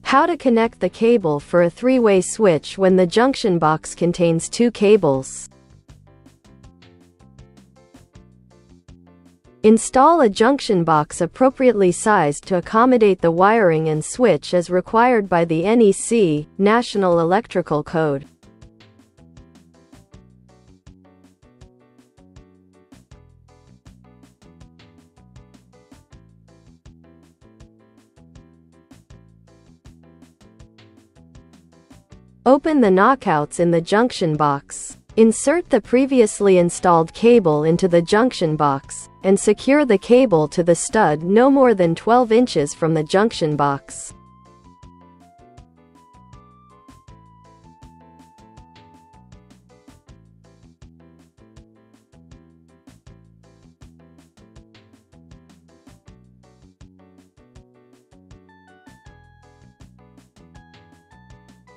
How to connect the cable for a three-way switch when the junction box contains two cables. Install a junction box appropriately sized to accommodate the wiring and switch as required by the NEC, National Electrical Code. Open the knockouts in the junction box. Insert the previously installed cable into the junction box, and secure the cable to the stud no more than 12 inches from the junction box.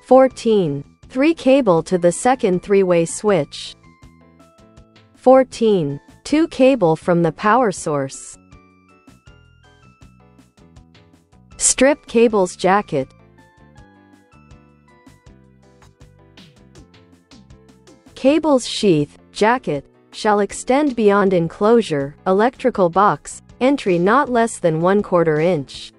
(14) 3 cable to the second three-way switch. 14. 2 cable from the power source. Strip cables jacket. Cables sheath, jacket, shall extend beyond enclosure, electrical box, entry not less than 1/4 inch.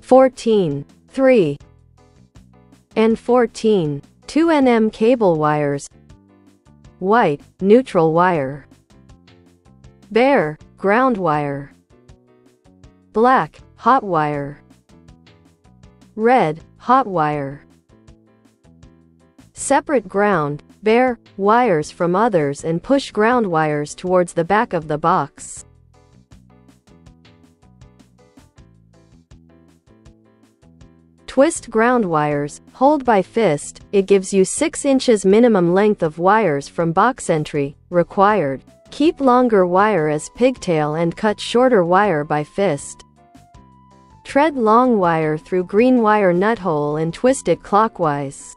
(14) 3 and 14. 2 nm cable wires. White, neutral wire. Bare, ground wire. Black, hot wire. Red, hot wire. Separate ground, bare, wires from others and push ground wires towards the back of the box. Twist ground wires, hold by fist, it gives you 6 inches minimum length of wires from box entry, required. Keep longer wire as pigtail and cut shorter wire by fist. Tread long wire through green wire nut hole and twist it clockwise.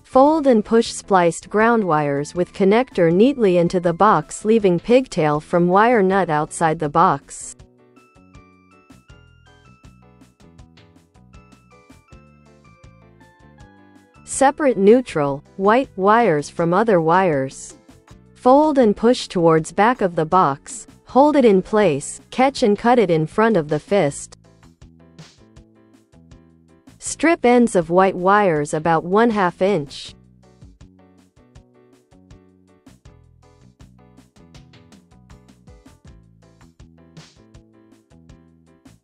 Fold and push spliced ground wires with connector neatly into the box, leaving pigtail from wire nut outside the box. Separate neutral, white wires from other wires. Fold and push towards back of the box, hold it in place, catch and cut it in front of the fist. Strip ends of white wires about 1/2 inch.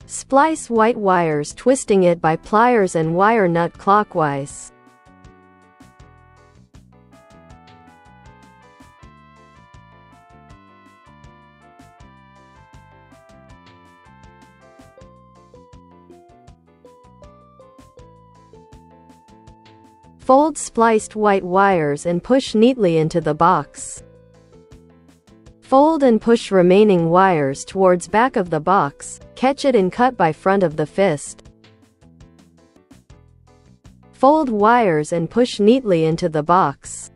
Splice white wires, twisting it by pliers and wire nut clockwise. Fold spliced white wires and push neatly into the box. Fold and push remaining wires towards back of the box, catch it and cut by front of the fist. Fold wires and push neatly into the box.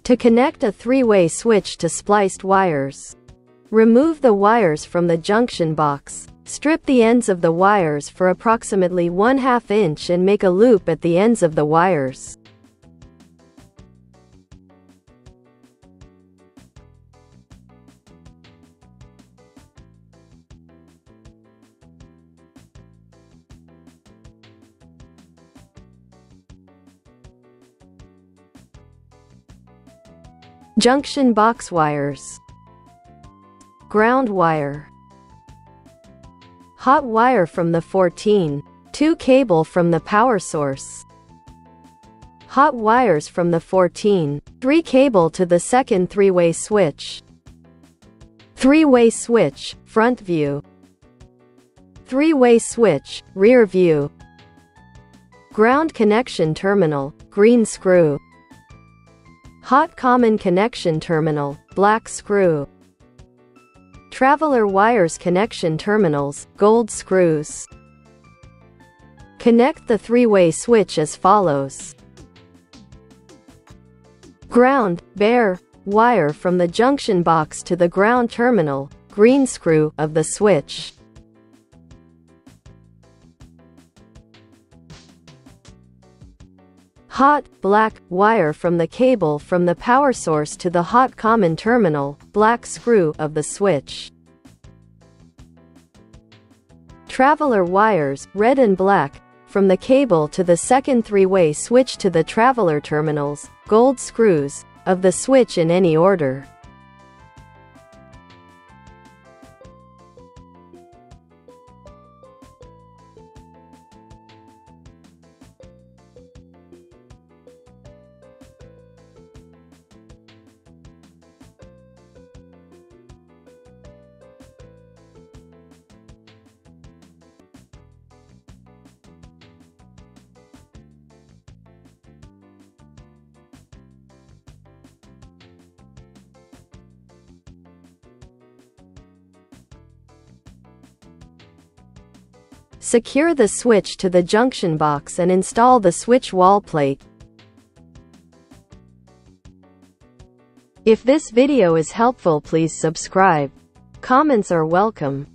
To connect a three-way switch to spliced wires. Remove the wires from the junction box. Strip the ends of the wires for approximately 1/2 inch and make a loop at the ends of the wires. junction box wires, ground wire, hot wire from the 14-2 cable from the power source, hot wires from the 14-3 cable to the second three-way switch, three-way switch, front view, three-way switch, rear view, ground connection terminal, green screw, hot common connection terminal, black screw, traveler wires connection terminals, gold screws. Connect the three-way switch as follows. Ground, bare, wire from the junction box to the ground terminal, green screw, of the switch. Hot, black, wire from the cable from the power source to the hot common terminal, black screw, of the switch. Traveler wires, red and black, from the cable to the second three-way switch to the traveler terminals, gold screws, of the switch in any order. Secure the switch to the junction box and install the switch wall plate. If this video is helpful, please subscribe. Comments are welcome.